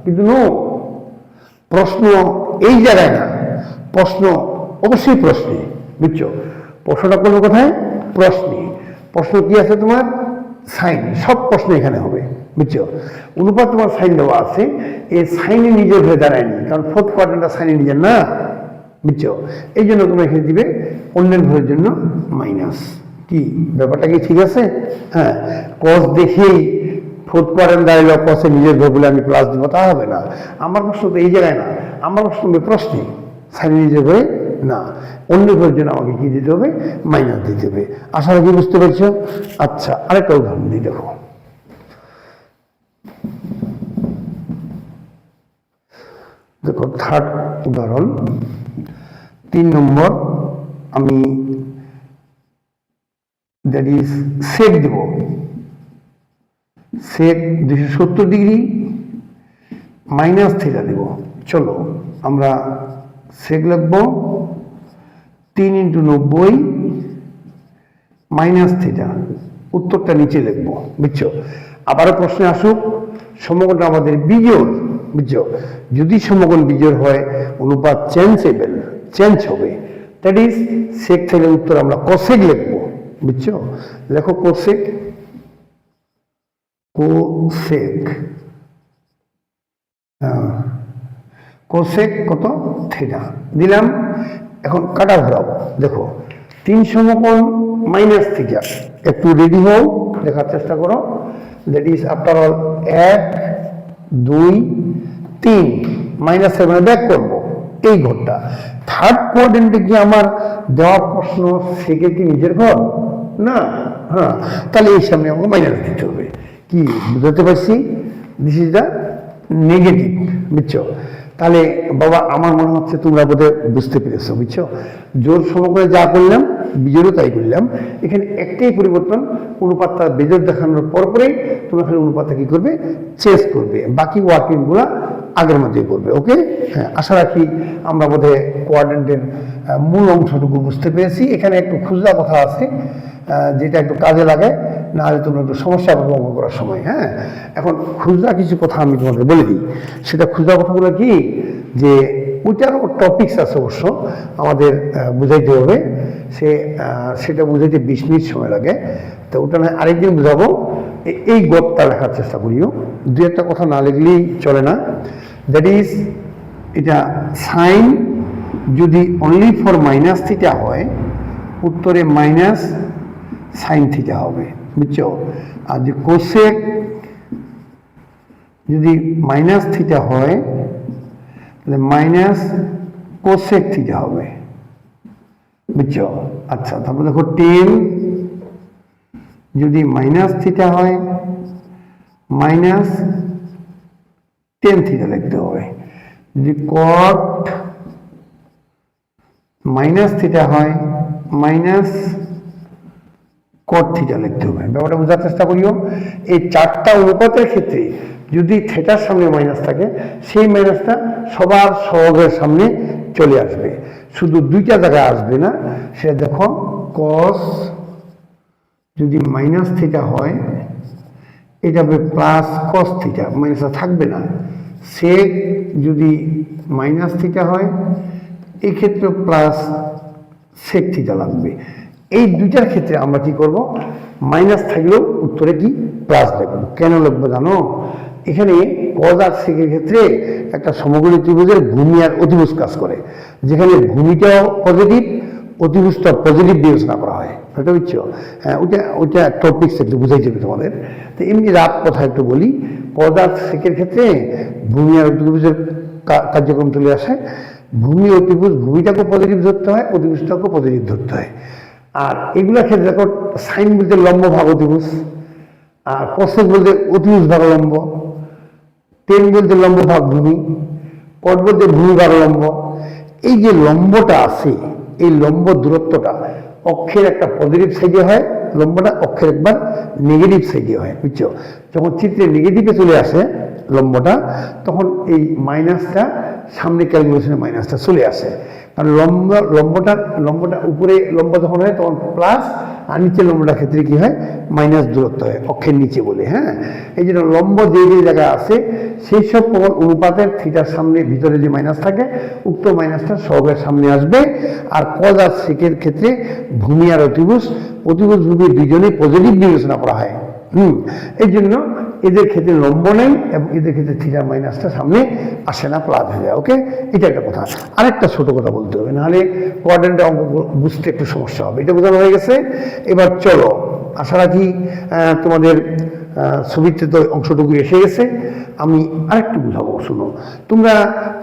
কিন্তু নো, প্রশ্ন এই জায়গায় না, প্রশ্ন অবশ্যই প্রশ্নে, বুঝছো? প্রশ্নটা করবো কোথায়, প্রশ্নে। প্রশ্ন কি আছে তোমার, সাইন, সব প্রশ্ন এখানে হবে, বুঝছো? অনুপাত তোমার সাইন দেওয়া আছে, এই সাইনে নিজের হয়ে দাঁড়ায়নি, কারণ ফোর্থ কোয়াড্রেন্টটা সাইনে নিজের না, বুঝছো? এই জন্য তোমরা এখানে দিবে অন্যের ঘরের জন্য মাইনাস। কি ব্যাপারটা কি ঠিক আছে? হ্যাঁ, কস দেখেই ফোর্থ কোয়াড্রেন্ট দাঁড়াইল, কসে নিজের ঘর বলে আমি প্লাস দিব, তা হবে না। আমার প্রশ্ন তো এই জায়গায় না, আমার প্রশ্ন প্রশ্নে সাইনে নিজের ঘরে না, অন্য ঘরের জন্য আমাকে কি দিতে হবে, মাইনাস দিতে হবে। আশা রাখি বুঝতে পারছো? আচ্ছা, আরেকটা উদাহরণ দিই, দেখো দেখো থার্ড উদাহরণ 3 নম্বর, আমি দ্যাট ইজ সেক দেব, সেক 270 ডিগ্রি মাইনাস থিটা দেব। চলো আমরা সেক লিখবো 3 × 90 মাইনাস থিটা, উত্তরটা নিচে লিখবো, বুঝছো? আবারও প্রশ্নে আসুক, সমকোণটা আমাদের বিজোড়, বুঝছো? যদি সমকোণ বিজোড় হয় অনুপাত চেঞ্জেবল, চেঞ্জ হবে, দ্যাট ইজ সেক থেকে উত্তর আমরা কোসেক লিখবো, বুঝছো? লেখো কোসেক, কোসেক, কোসেক কত থিটা দিলাম। এখন কাটা ঘোরাবো, দেখো 3 সমকোণ মাইনাস থিটা, একটু রেডি হও, দেখার চেষ্টা করো। That is after all 1 2 3 minus 7 back করবো, এই ঘরটা। থার্ড কোয়াড্রেন্টে কি আমার দেওয়া প্রশ্ন সেকে কি নিজের ঘর না? হ্যাঁ, তাহলে এই সামনে আমাকে মাইনাস দিতে হবে। কি বুঝতে পারছি? দিস ইজ দ্য নেগেটিভ, বুঝছো? তাহলে বাবা আমার মনে হচ্ছে তোমরা বোধহয় বুঝতে পেরেছো, বুঝছো? জোর সমকোণে যা করলাম বিজোড়ও তাই করলাম, এখানে একটাই পরিবর্তন, অনুপাতটা বেজোড় দেখানোর পরপরেই তোমরা খালি অনুপাতটা কি করবে, চেঞ্জ করবে, বাকি ওয়ার্কিংগুলো আগের মতোই করবে। ওকে, হ্যাঁ, আশা রাখি আমরা বোধহয় কোয়াড্রেন্টের মূল অংশটুকু বুঝতে পেরেছি। এখানে একটু খুচরা কথা আছে, যেটা একটু কাজে লাগে, না হলে তোমরা একটু সমস্যা হবে অঙ্ক করার সময়। হ্যাঁ, এখন খুচরা কিছু কথা আমি তোমাদের বলে দিই। সেটা খুচরা কথাগুলো কি, যে ওইটারও টপিকস আছে অবশ্য আমাদের বুঝাইতে হবে, সেটা বুঝাইতে 20 মিনিট সময় লাগে, তো ওটা না আরেকদিন বুঝাবো। এই গদটা লেখার চেষ্টা করিও, দু একটা কথা না লিখলেই চলে না। দ্যাট ইজ, এটা সাইন যদি অনলি ফর মাইনাস থিটা হয়, উত্তরে মাইনাস সাইন থিটা হবে, বুঝছো? আর যে কোসেক যদি মাইনাস থিটা হয়, তাহলে মাইনাস কোসেক থিটা হবে। বুঝছো? আচ্ছা, তারপর দেখো টেন যদি মাইনাস থিটা হয় মাইনাস টেন থিটা লিখতে হবে। যদি কট মাইনাস থিটা হয় মাইনাস কট থিটা লিখতে হবে। ব্যাপারটা বোঝার চেষ্টা করিও। এই চারটা অনুপাতের ক্ষেত্রে যদি থিটার সামনে মাইনাস থাকে সেই মাইনাসটা সবার সহগের সামনে চলে আসবে, শুধু দুইটা জায়গায় আসবে না। সেটা দেখো কস যদি মাইনাস থিটা হয় এটা হবে প্লাস কস থিটা, মাইনাসটা থাকবে না। সেক যদি মাইনাস থিটা হয় এই ক্ষেত্রে প্লাস সেক থিটা লাগবে। এই দুইটার ক্ষেত্রে আমরা কি করব, মাইনাস থাকলেও উত্তরে কি প্লাস লিখবো। কেন লিখবো জানো? এখানে কজ আর সেকের ক্ষেত্রে একটা সমকোণী ত্রিভুজের ভূমি আর অতিভুজ কাজ করে, যেখানে ভূমিটাও পজিটিভ অতিভুজটা পজিটিভ বিবেচনা করা হয়। এটা বুঝছো? হ্যাঁ, ওইটা টপিক্স একটু বুঝাই যাবে তোমাদের। তো এমনি রাত কথা একটু বলি, কজ আর সেকের ক্ষেত্রে ভূমি আর অতিভুজের কার্যক্রম চলে আসে। ভূমি অতিভুজ, ভূমিটাকে পজিটিভ ধরতে হয়, অতিভুজটাকে পজিটিভ ধরতে হয়। আর এগুলোর ক্ষেত্রে দেখো সাইন বলতে লম্ব ভাগ অতিভুজ, আর কোসেক বলতে অতিভুজ ভাগ লম্ব, টেন বলতে লম্ব ভাগ ভূমি, কট বলতে ভূমি ভাগ লম্ব। এই যে লম্বটা আছে এই লম্ব দূরত্বটা অক্ষের একটা পজিটিভ সাইডে হয়, লম্বটা অক্ষের একবার নেগেটিভ সাইডে হয়। বুঝছো? যখন চিত্রে নেগেটিভে চলে আসে লম্বটা তখন এই মাইনাসটা সামনে ক্যালকুলেশনে মাইনাসটা চলে আসে। কারণ লম্বটা উপরে লম্ব যখন হয় তখন প্লাস, আর নিচে লম্বটার ক্ষেত্রে কি হয় মাইনাস দূরত্ব হয় অক্ষের নিচে বলে। হ্যাঁ, এই জন্য লম্ব যে যে জায়গায় আছে সেই সব কোণ অনুপাতের থিটার সামনে ভিতরে যে মাইনাস থাকে উক্ত মাইনাসটা সহগের সামনে আসবে। আর কজ আর সেকের ক্ষেত্রে ভূমি আর অতিভুজ ভূমি দুজনেই পজিটিভ বিবেচনা করা হয়। এই জন্য এদের ক্ষেত্রে লম্ব নেই এবং এদের ক্ষেত্রে থিটা মাইনাসটা সামনে আসে না, প্লাস হয়ে যায়। ওকে, এটা একটা কথা। আরেকটা ছোট কথা বলতে হবে, নাহলে কোয়াড্রেন্টের অঙ্ক বুঝতে একটু সমস্যা হবে। এটা বোঝানো হয়ে গেছে। এবার চলো, আশা রাখি তোমাদের ছবিতে তো অংশটুকু এসে গেছে। আমি আরেকটু বুঝাবো, শুনো তোমরা।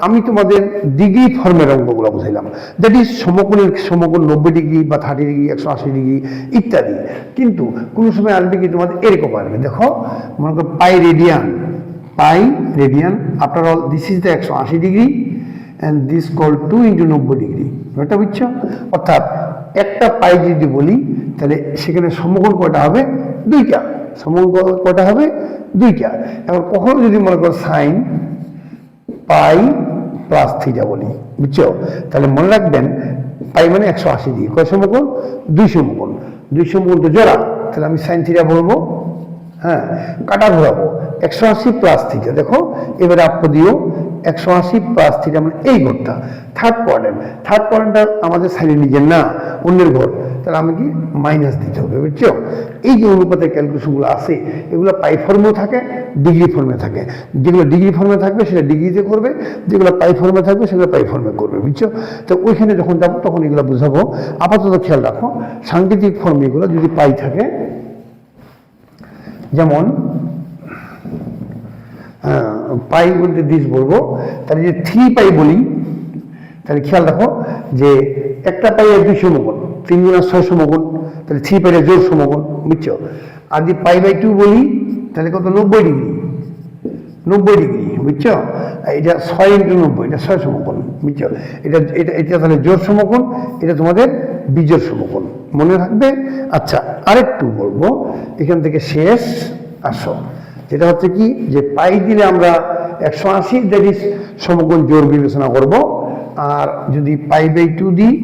আমি তোমাদের ডিগ্রি ফর্মের অঙ্কগুলো বুঝাইলাম, দ্যাট ইজ সমকোণ 90 ডিগ্রি বা 30 ডিগ্রি 180 ডিগ্রি ইত্যাদি। কিন্তু কোনো সময় আসবে কি তোমাদের এরকম আসবে, দেখো মনে করো পাই radian after all this is the 180 degree and this call 2 × 90 degree. এটা বুঝছো? অর্থাৎ একটা পাই যদি বলি তাহলে সেখানে সমকোণ কয়টা হবে? দুইটা। সমকোণ কয়টা হবে? দুইটা। এবার কখনো যদি মনে করো সাইন পাই প্লাস থিটা বলি, বুঝছো? তাহলে মনে রাখবেন পাই মানে 180 ডিগ্রি, কয় সমকোণ? 2 সমকোণ। 2 সমকোণ তো জোড়া, তাহলে আমি সাইন থিটা বলবো। হ্যাঁ, কাটা ঘোরাবো 180 প্লাস থিটা। দেখো এবারে আপনি দিও 180 প্লাস থিটা মানে এই ঘরটা থার্ড কোয়াড্রেন্টটা আমাদের সাইনের নিজের না, অন্যের ঘর। তাহলে আমাকে মাইনাস দিতে হবে। বুঝছো? এই যে অনুপাতের ক্যালকুলেশনগুলো আছে এগুলো পাই ফর্মেও থাকে, ডিগ্রি ফর্মে থাকে। যেগুলো ডিগ্রি ফর্মে থাকবে সেটা ডিগ্রিতে করবে, যেগুলো পাই ফর্মে থাকবে সেগুলো পাই ফর্মে করবে। বুঝছো? তো ওইখানে যখন যাবো তখন এগুলো বুঝাবো। আপাতত খেয়াল রাখো, সাংকেতিক ফর্মে এগুলো যদি পাই থাকে, যেমন পাই বলতে দিস বলবো, তাহলে যে 3 পাই বলি তাহলে খেয়াল রাখো যে একটা পাই এর 2 সমকোণ, 3 × 6 সমকোণ, তাহলে 3 পাই এর জোড় সমকোণ। বুঝছো? আর যদি π/2 বলি তাহলে কত? 90 ডিগ্রি। 90 ডিগ্রি। বুঝছো? এটা 6 × 90, এটা 6 সমকোণ। বুঝছো? এটা তাহলে জোড় সমকোণ, এটা তোমাদের বিজোড় সমকোণ। মনে রাখবে। আচ্ছা, আরেকটু বলবো এখান থেকে শেষ আসো, যেটা হচ্ছে কি যে পাই দিলে আমরা 180 দ্যাট ইজ সমকোণ জোড় বিবেচনা করব। আর যদি π/2 দিই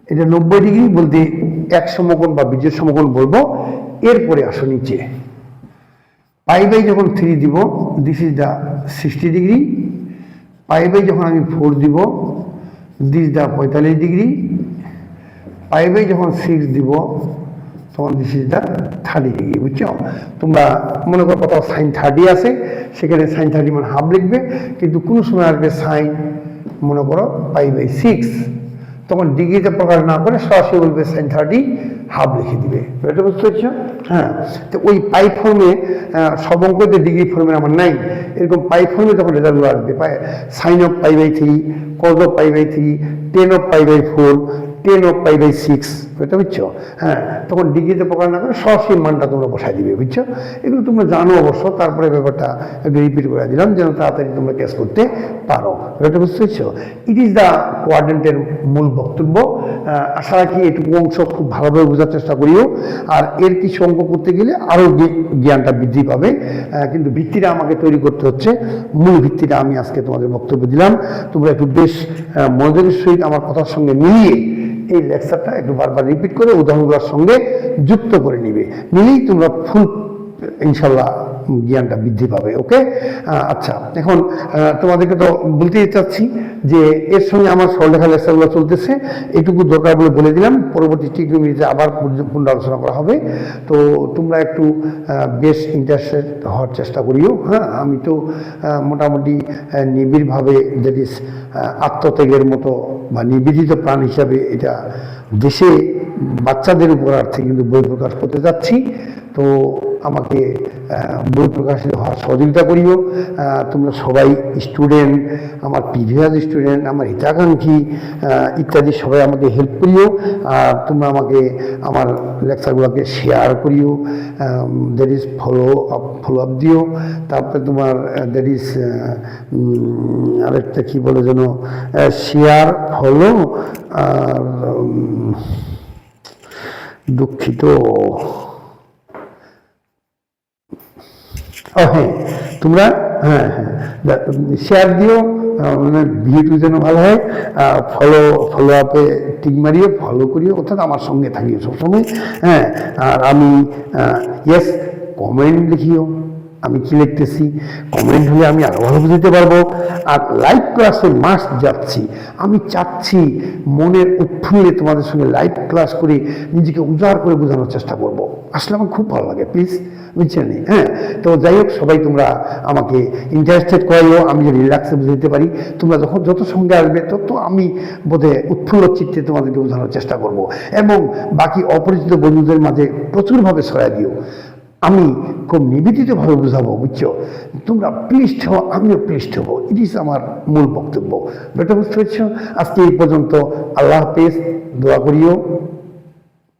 এটা 90 ডিগ্রি বলতে এক সমকোণ বা বিজোড় সমকোণ বলবো। এরপরে আসো নিচে π/, যখন 3 দিব দিস ইজ দ্য 60 ডিগ্রি। π/, যখন আমি 4 দিব দিস দ্য 45 ডিগ্রি। π/, যখন 6 দিব তখন দিস ইজ দ্য 30 ডিগ্রি। বুঝছো? তোমরা মনে করো কোথাও সাইন 30 আছে, সেখানে সাইন 30 মানে হাফ লিখবে। কিন্তু কোনো সময় আসবে সাইন মনে করো π/6, তখন ডিগ্রিতে প্রকাশ না করে সরাসরি বলবে sin 30 হাফ লিখে দিবে। এটা বুঝতে পারছো? হ্যাঁ, তো ওই পাই ফর্মে সব অঙ্কতে ডিগ্রি ফর্মে আমার নাই, এরকম পাই ফর্মে তখন রেজাল্টগুলো আসবে। Sine of π/3, cos of π/3, tan of π/4, tan of π/6, এটা বুঝছো? হ্যাঁ, তখন ডিগ্রিতে প্রকাশ না করে সরাসরি মানটা তোমরা বসাই দিবে, বুঝছো? এগুলো তোমরা জানো অবশ্য, তারপরে ব্যাপারটা একটু রিপিট করে দিলাম যেন তাড়াতাড়ি তোমরা ক্যাচ করতে পারো। এটা বুঝতে পারছো? ইট ইজ দ্য কোয়াড্রেন্টের মূল বক্তব্য। আশা রাখি এটুকু অংশ খুব ভালোভাবে বোঝার চেষ্টা করিও, আর এর কিছু অঙ্ক করতে গেলে আরও জ্ঞানটা বৃদ্ধি পাবে, কিন্তু ভিত্তিটা আমাকে তৈরি করতে হচ্ছে। মূল ভিত্তিটা আমি আজকে তোমাদের বক্তব্য দিলাম, তোমরা একটু বেশ মনোযোগের সহিত আমার কথার সঙ্গে মিলিয়ে এই লেকচারটা একটু বারবার রিপিট করে উদাহরণগুলোর সঙ্গে যুক্ত করে নিবে, নিলেই তোমরা ফুল ইনশাল্লাহ জ্ঞানটা বৃদ্ধি পাবে। ওকে, আচ্ছা, এখন তোমাদেরকে তো বলতেই চাচ্ছি যে এর সঙ্গে আমার সরলরেখা লেকচারগুলো চলতেছে, এটুকু দরকার বলে বলে দিলাম। পরবর্তী টিকনিতে আবার পুনরালোচনা করা হবে। তো তোমরা একটু বেশ ইন্টারেস্টেড হওয়ার চেষ্টা করিও। হ্যাঁ, আমি তো মোটামুটি নিবিড়ভাবে দ্যাট ইজ আত্মত্যাগের মতো বা নিবেদিত প্রাণ হিসাবে এটা দেশে বাচ্চাদের উপকারার্থে কিন্তু বই প্রকাশ করতে যাচ্ছি। তো আমাকে বই প্রকাশিত হওয়ার সহযোগিতা করিও। তোমরা সবাই স্টুডেন্ট, আমার প্রিভিয়াস স্টুডেন্ট, আমার হিতাকাঙ্ক্ষী ইত্যাদি সবাই আমাকে হেল্প করিও। আর তোমরা আমাকে আমার লেকচারগুলোকে শেয়ার করিও, দ্যাট ইজ ফলো আপ দিও। তারপরে তোমার দ্যাট ইজ আরেকটা কী বলে যেন, শেয়ার, ফলো, আর দুঃখিত, হ্যাঁ, তোমরা হ্যাঁ শেয়ার দিও, মানে ভিডিও যেন ভালো হয়। ফলো আপে টিক মারিও, ফলো করিও, অর্থাৎ আমার সঙ্গে থাকিও সবসময়। হ্যাঁ, আর আমি ইয়েস কমেন্ট লিখিও, আমি কি লিখতেছি কমেন্ট হলে আমি আরো ভালো বুঝতে পারবো। আর লাইভ ক্লাসে মাস্ট যাচ্ছি, আমি চাচ্ছি মনের উৎফুল্লে তোমাদের সঙ্গে লাইভ ক্লাস করে নিজেকে উজাড় করে বোঝানোর চেষ্টা করব। আসলে আমার খুব ভালো লাগে, প্লিজ, বুঝছেন? হ্যাঁ, তো যাই হোক, সবাই তোমরা আমাকে ইন্টারেস্টেড করাইও, আমি যদি রিল্যাক্সে বুঝে দিতে পারি। তোমরা যত সঙ্গে আসবে তত আমি বোধহয় উৎফুল্ল চিত্তে তোমাদেরকে বোঝানোর চেষ্টা করব, এবং বাকি অপরিচিত বন্ধুদের মাঝে প্রচুরভাবে ছড়াই দিও। আমি খুব নিবেদিতভাবে বুঝাবো, বুঝছো? তোমরা প্লিজড হও, আমিও প্লিজড হবো। ইট ইজ আমার মূল বক্তব্য। বেটা বুঝতে পারছো? আজকে এই পর্যন্ত। আল্লাহ হাফেজ, দোয়া করিও।